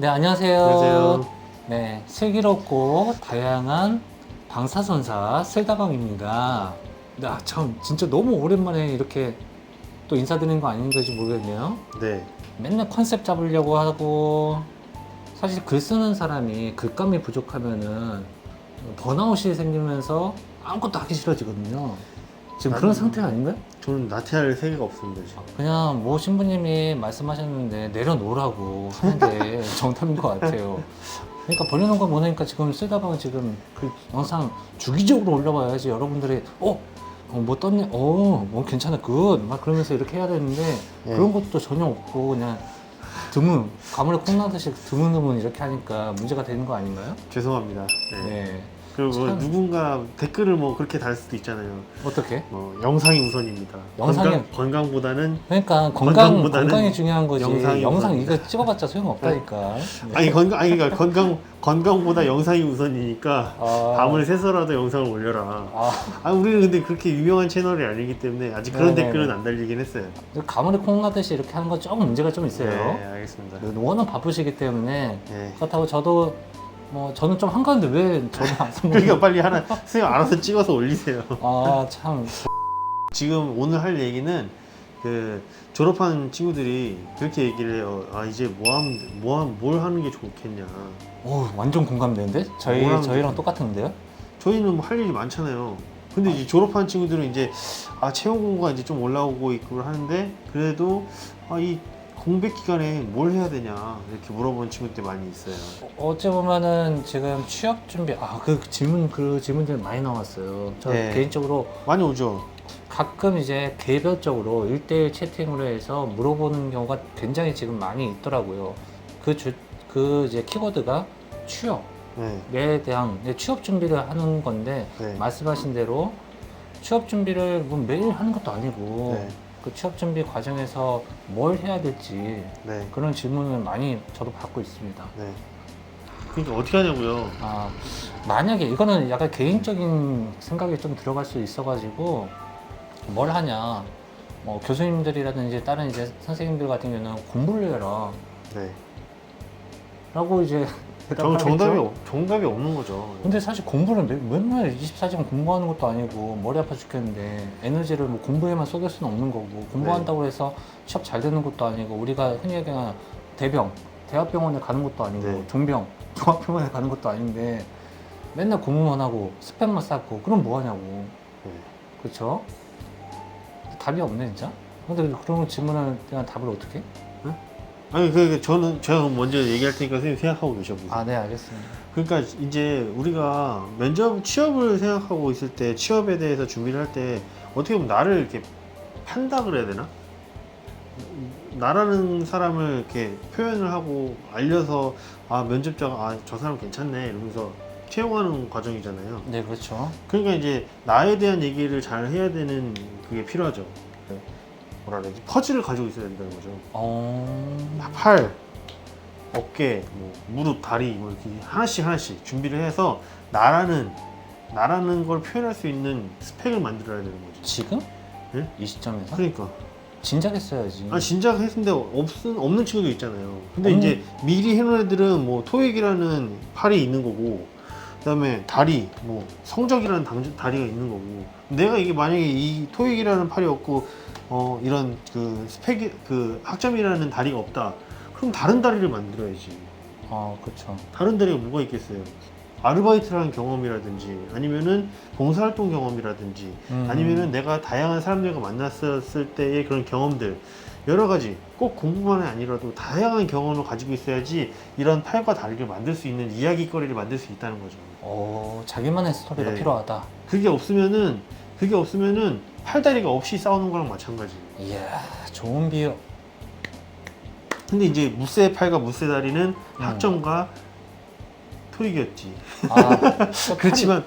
네, 안녕하세요. 안녕하세요. 네, 슬기롭고 다양한 방사선사 슬다방입니다. 네, 참 진짜 너무 오랜만에 이렇게 또 인사드리는 거 아닌지 모르겠네요. 네. 맨날 컨셉 잡으려고 하고, 사실 글 쓰는 사람이 글감이 부족하면은 번아웃이 생기면서 아무것도 하기 싫어지거든요. 지금 그런 상태 아닌가요? 저는 나태할 생각 없습니다, 지금. 그냥 뭐 신부님이 말씀하셨는데 내려놓으라고 하는 게 정답인 것 같아요. 그러니까 벌려놓은 거 뭐냐니까 지금 쓰다 보면 지금 그 영상 주기적으로 올려봐야지 여러분들이 뭐 떴네, 뭐 괜찮아, 굿막 그러면서 이렇게 해야 되는데 네. 그런 것도 전혀 없고 그냥 드문 가물에 콩 나듯이 드문드문 이렇게 하니까 문제가 되는 거 아닌가요? 죄송합니다. 네. 네. 그리고 참. 누군가 댓글을 뭐 그렇게 달 수도 있잖아요. 어떻게? 영상이 우선입니다. 영상이- 건강보다는 그러니까 건강보다는 건강이 중요한 거지. 영상이 영상 우선입니다. 이거 찍어봤자 소용없다니까. 네. 그러니까 건강보다 영상이 우선이니까 아. 밤을 새서라도 영상을 올려라. 우리는 근데 그렇게 유명한 채널이 아니기 때문에 아직 그런 네네네. 댓글은 안 달리긴 했어요. 가물에 콩 나듯이 이렇게 하는 건 조금 문제가 좀 있어요. 네, 알겠습니다. 워낙 바쁘시기 때문에 네. 그렇다고 저도 저는 좀 한가한데 왜 저는 안 그러니까 빨리 하나 선생님 알아서 찍어서 올리세요. 참. 지금 오늘 할 얘기는 그 졸업한 친구들이 그렇게 얘기를 해요. 이제 뭘 하는 게 좋겠냐. 오, 완전 공감되는데? 뭐라는 저희랑 거지? 똑같은데요? 저희는 뭐 할 일이 많잖아요. 근데 이제 졸업한 친구들은 이제 채용 공고가 이제 좀 올라오고 있고 하는데 그래도 이 공백 기간에 뭘 해야 되냐 이렇게 물어보는 친구들이 많이 있어요. 어찌 보면은 지금 취업 준비, 그 질문들 많이 나왔어요. 저 네. 개인적으로 많이 오죠. 가끔 이제 개별적으로 1대1 채팅으로 해서 물어보는 경우가 굉장히 지금 많이 있더라고요. 그 이제 키워드가 취업에 네. 대한 취업 준비를 하는 건데, 네. 말씀하신 대로 취업 준비를 뭐 매일 하는 것도 아니고, 네. 그 취업 준비 과정에서 뭘 해야 될지 네. 그런 질문을 많이 저도 받고 있습니다. 네. 그러니까 어떻게 하냐고요. 만약에 이거는 약간 개인적인 생각이 좀 들어갈 수 있어가지고 뭘 하냐, 뭐 교수님들이라든지 다른 이제 선생님들 같은 경우는 공부를 해라 네. 라고 이제 대답하겠죠. 정답이 없는 거죠. 근데 사실 공부를 맨날 24시간 공부하는 것도 아니고 머리 아파 죽겠는데 에너지를 뭐 공부에만 쏟을 수는 없는 거고, 공부한다고 해서 취업 잘 되는 것도 아니고, 우리가 흔히 얘기하는 대학병원에 가는 것도 아니고, 네. 종합병원에 가는 것도 아닌데 맨날 공부만 하고 스팸만 쌓고 그럼 뭐 하냐고. 네. 그렇죠? 답이 없네 진짜. 근데 그런 질문을 그냥 답을 어떻게 해? 제가 먼저 얘기할 테니까 선생님 생각하고 계셔보세요. 네, 알겠습니다. 그러니까 이제 우리가 취업을 생각하고 있을 때, 취업에 대해서 준비를 할 때 어떻게 보면 나를 이렇게 판다 그래야 되나? 나라는 사람을 이렇게 표현을 하고 알려서 면접자가 저 사람 괜찮네 이러면서 채용하는 과정이잖아요. 네, 그렇죠. 그러니까 이제 나에 대한 얘기를 잘 해야 되는 그게 필요하죠. 뭐라 그래야 되지? 퍼즐을 가지고 있어야 된다는 거죠. 팔, 어깨, 뭐 무릎, 다리 뭐 이렇게 하나씩 준비를 해서 나라는 걸 표현할 수 있는 스펙을 만들어야 되는 거죠. 지금? 네? 이 시점에서? 그러니까 진작 했어야지. 진작 했는데 없는 친구도 있잖아요. 근데 이제 미리 해놓은 애들은 뭐 토익이라는 팔이 있는 거고, 그다음에 다리, 뭐 성적이라는 다리가 있는 거고, 내가 이게 만약에 이 토익이라는 팔이 없고 이런 그 학점이라는 다리가 없다. 그럼 다른 다리를 만들어야지. 그렇죠. 다른 다리가 뭐가 있겠어요? 아르바이트라는 경험이라든지, 아니면은 봉사활동 경험이라든지, 아니면은 내가 다양한 사람들과 만났을 때의 그런 경험들, 여러 가지, 꼭 공부만이 아니라도 다양한 경험을 가지고 있어야지 이런 팔과 다리를 만들 수 있는 이야기거리를 만들 수 있다는 거죠. 자기만의 스토리가 네. 필요하다. 그게 없으면은 팔다리가 없이 싸우는 거랑 마찬가지. 이야, 좋은 비유. 근데 이제 무쇠 팔과 무쇠 다리는 학점과 토익이었지. 그렇지만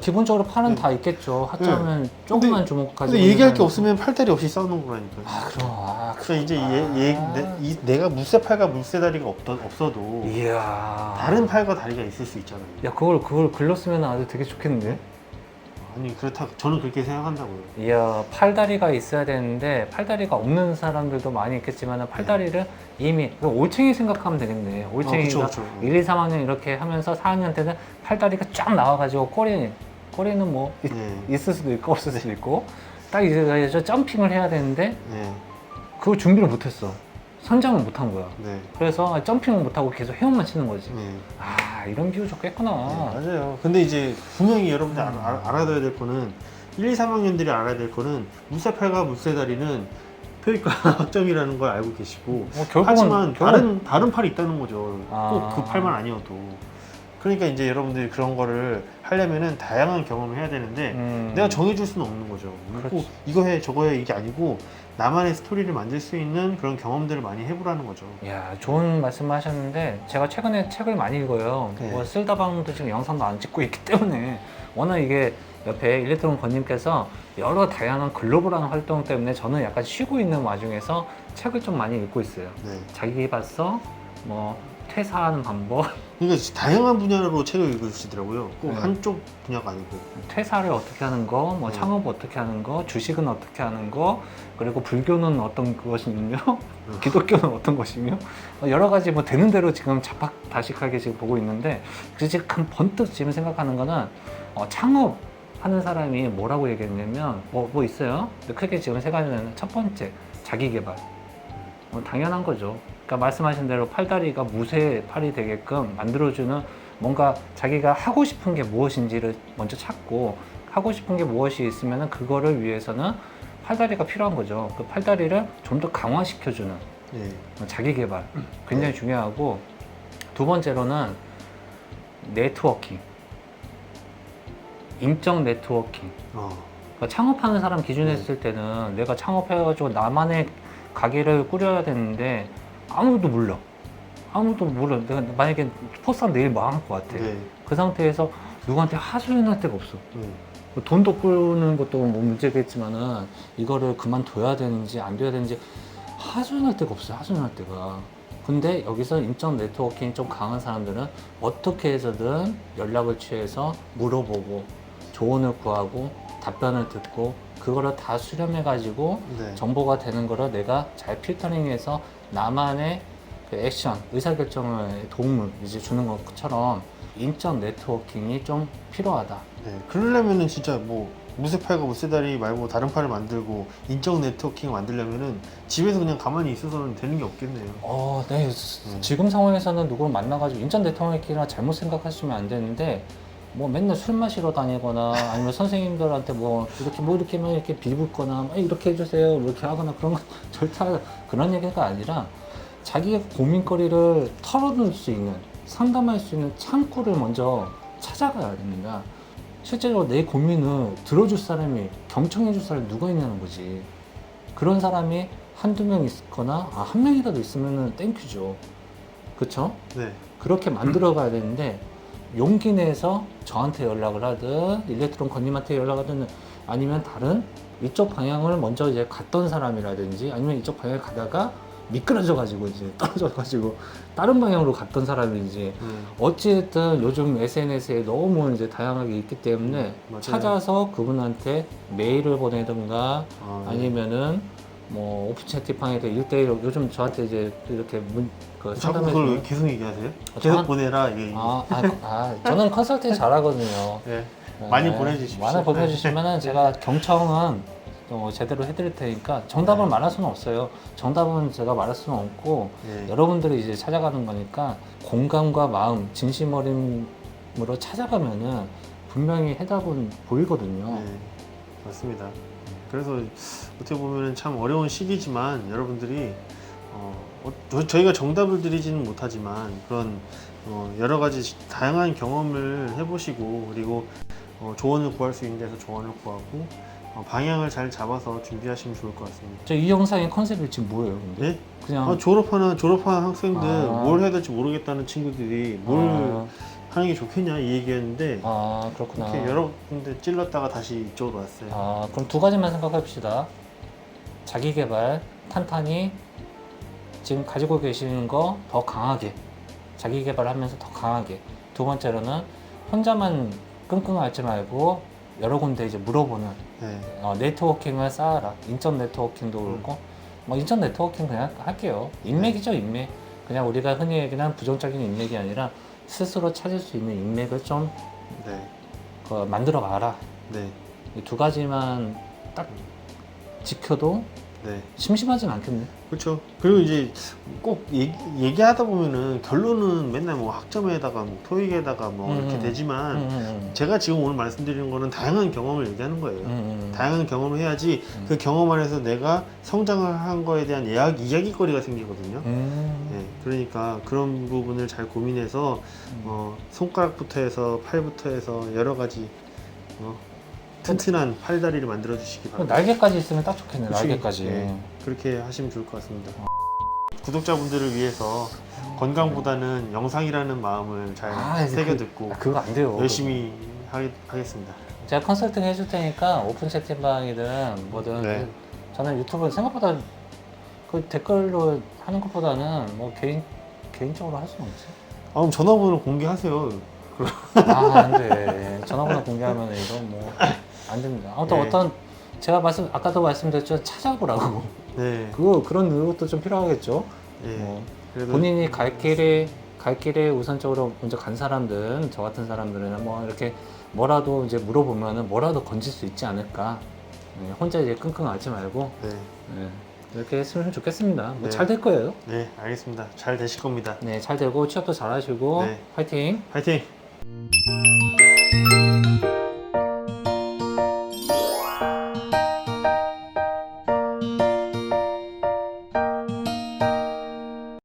기본적으로 팔은 다 있겠죠. 학점은 조금만 주목하지. 근데 얘기할 게 없으면 팔다리 없이 싸우는 거라니까. 그럼. 이제 내가 무쇠 팔과 무쇠 다리가 없어도 이야. 다른 팔과 다리가 있을 수 있잖아요. 야, 그걸 글로 쓰면 아주 되게 좋겠는데? 아니 그렇다 저는 그렇게 생각한다고요. 이야, 팔다리가 있어야 되는데 팔다리가 없는 사람들도 많이 있겠지만 팔다리를 이미 올챙이 생각하면 되겠네. 올챙이가 그쵸. 1, 2, 3학년 이렇게 하면서 4학년 때는 팔다리가 쫙 나와가지고 꼬리는 뭐 네. 있을 수도 있고 없을 수도 있고 딱 이제 저 점핑을 해야 되는데 네. 그걸 준비를 못했어. 선장을 못한 거야. 네. 그래서 점핑을 못하고 계속 헤엄만 치는 거지. 네. 아, 이런 비유 좋겠구나. 맞아요. 근데 이제 분명히 여러분들 알아둬야 될 거는 1, 2, 3학년들이 알아야 될 거는 물새팔과 물새다리는 표기과 학점이라는 걸 알고 계시고 하지만 다른 팔이 있다는 거죠. 꼭 그 팔만 아니어도. 그러니까 이제 여러분들이 그런 거를 하려면은 다양한 경험을 해야 되는데 내가 정해줄 수는 없는 거죠. 꼭 이거 해 저거 해 이게 아니고 나만의 스토리를 만들 수 있는 그런 경험들을 많이 해보라는 거죠. 이야, 좋은 말씀을 하셨는데 제가 최근에 책을 많이 읽어요. 네. 뭐 쓸다방도 지금 영상도 안 찍고 있기 때문에 워낙 이게 옆에 일렉트론 권님께서 여러 다양한 글로벌한 활동 때문에 저는 약간 쉬고 있는 와중에서 책을 좀 많이 읽고 있어요. 네. 자기계발서, 뭐 퇴사하는 방법, 그러니까 다양한 분야로 책을 읽으시더라고요. 꼭 네. 한쪽 분야가 아니고. 퇴사를 어떻게 하는 거, 뭐 네. 창업 어떻게 하는 거, 주식은 어떻게 하는 거, 그리고 불교는 어떤 것이며, 기독교는 어떤 것이며, 여러 가지 뭐 되는 대로 지금 자팍다식하게 지금 보고 있는데, 그래서 지금 번뜩 지금 생각하는 거는 창업하는 사람이 뭐라고 얘기했냐면 뭐 있어요. 근데 크게 지금 세 가지는 첫 번째 자기계발. 당연한 거죠. 그러니까 말씀하신 대로 팔다리가 무쇠팔이 되게끔 만들어주는 뭔가 자기가 하고 싶은 게 무엇인지를 먼저 찾고 하고 싶은 게 무엇이 있으면 그거를 위해서는 팔다리가 필요한 거죠. 그 팔다리를 좀 더 강화시켜주는 네. 자기 개발 굉장히 중요하고 두 번째로는 네트워킹, 인적 네트워킹. 그러니까 창업하는 사람 기준에 했을 때는 내가 창업해가지고 나만의 가게를 꾸려야 되는데 아무도 몰라. 내가 만약에 포스한 내일 망할 것 같아. 네. 그 상태에서 누구한테 하소연할 데가 없어. 네. 돈도 꾸는 것도 뭐 문제겠지만은 이거를 그만둬야 되는지 안 돼야 되는지 하소연할 데가 없어요. 하소연할 데가. 근데 여기서 인적 네트워킹이 좀 강한 사람들은 어떻게 해서든 연락을 취해서 물어보고 조언을 구하고 답변을 듣고 그거를 다 수렴해 가지고 네. 정보가 되는 거를 내가 잘 필터링해서 나만의 그 액션, 의사결정을 도움을 이제 주는 것처럼 인적 네트워킹이 좀 필요하다. 네. 그러려면은 진짜 뭐 무쇠팔과 무쇠다리 말고 다른 팔을 만들고 인적 네트워킹 만들려면은 집에서 그냥 가만히 있어서는 되는 게 없겠네요. 네. 지금 상황에서는 누구를 만나가지고 인적 네트워킹이라 잘못 생각하시면 안 되는데 뭐 맨날 술 마시러 다니거나 아니면 선생님들한테 뭐 이렇게 비웃거나 이렇게 해주세요 이렇게 하거나 그런 거 절대 그런 얘기가 아니라 자기의 고민거리를 털어놓을 수 있는 상담할 수 있는 창구를 먼저 찾아가야 됩니다. 실제로 내 고민을 들어줄 사람이 경청해줄 사람이 누가 있냐는 거지. 그런 사람이 한두 명 있거나 한 명이라도 있으면 땡큐죠. 그쵸? 네. 그렇게 만들어 가야 되는데 용기 내서 저한테 연락을 하든 일렉트론 권님한테 연락을 하든 아니면 다른 이쪽 방향을 먼저 이제 갔던 사람이라든지 아니면 이쪽 방향을 가다가 미끄러져 가지고 이제 떨어져 가지고 다른 방향으로 갔던 사람인지 어찌됐든 요즘 SNS에 너무 이제 다양하게 있기 때문에 맞아요. 찾아서 그분한테 메일을 보내든가 네. 아니면은 뭐 오픈 채팅방에서 1대1 요즘 저한테 이제 이렇게 자꾸 상담해 그걸 주는 계속 얘기하세요? 계속 보내라 이게. 저는 컨설팅 잘하거든요. 네. 많이 보내주십시오. 많이 보내주시면은 제가 경청은 제대로 해드릴 테니까 정답을 말할 수는 없어요. 정답은 제가 말할 수는 없고 네. 여러분들이 이제 찾아가는 거니까 공감과 마음, 진심 어림으로 찾아가면은 분명히 해답은 보이거든요. 네. 맞습니다. 그래서 어떻게 보면 참 어려운 시기지만 여러분들이 저희가 정답을 드리지는 못하지만 그런 여러 가지 다양한 경험을 해보시고 그리고 조언을 구할 수 있는 데서 조언을 구하고 방향을 잘 잡아서 준비하시면 좋을 것 같습니다. 이 영상의 컨셉이 지금 뭐예요? 근데? 네? 그냥 졸업한 학생들 뭘 해야 될지 모르겠다는 친구들이 뭘 하는 게 좋겠냐 이 얘기였는데 그렇구나. 이렇게 여러 군데 찔렀다가 다시 이쪽으로 왔어요. 그럼 두 가지만 생각해봅시다. 자기계발 탄탄히 지금 가지고 계시는 거 더 강하게 자기계발하면서 더 강하게 두 번째로는 혼자만 끙끙 앓지 말고 여러 군데 이제 물어보는 네. 네트워킹을 쌓아라. 인적 네트워킹도 그렇고 뭐 인적 네트워킹 그냥 할게요. 인맥이죠, 인맥. 그냥 우리가 흔히 얘기하는 부정적인 인맥이 아니라 스스로 찾을 수 있는 인맥을 좀 네. 만들어 봐라. 네. 이 두 가지만 딱 지켜도 네. 심심하진 않겠네. 그렇죠. 그리고 이제 꼭 얘기하다 보면은 결론은 맨날 뭐 학점에다가 뭐 토익에다가 뭐 이렇게 되지만 제가 지금 오늘 말씀드리는 거는 다양한 경험을 얘기하는 거예요. 다양한 경험을 해야지 그 경험 안에서 내가 성장을 한 거에 대한 이야기거리가 생기거든요. 네, 그러니까 그런 부분을 잘 고민해서 손가락부터 해서 팔부터 해서 여러 가지 튼튼한 팔다리를 만들어 주시기 바랍니다. 날개까지 있으면 딱 좋겠네. 그치? 날개까지. 네, 그렇게 하시면 좋을 것 같습니다. 구독자분들을 위해서 건강보다는 영상이라는 마음을 잘 새겨 듣고 그거 안 돼요. 열심히 하겠습니다. 제가 컨설팅 해줄 테니까 오픈 채팅방이든 뭐든 네. 저는 유튜브 생각보다 그 댓글로 하는 것보다는 뭐 개인적으로 할 수는 없지. 그럼 전화번호 공개하세요. 안 돼. 전화번호 공개하면 이거 뭐 안 됩니다. 아무튼 네. 어떤 제가 아까도 말씀드렸죠. 찾아보라고. 네. 그런 노력도 좀 필요하겠죠. 네. 뭐 그래도 본인이 갈 길에 우선적으로 먼저 간 사람들은 저 같은 사람들은 뭐 이렇게 뭐라도 이제 물어보면은 뭐라도 건질 수 있지 않을까. 네, 혼자 이제 끙끙 앓지 말고 네. 네, 이렇게 했으면 좋겠습니다. 뭐 네. 잘 될 거예요. 네, 알겠습니다. 잘 되실 겁니다. 네, 잘 되고 취업도 잘 하시고 네. 화이팅! 파이팅!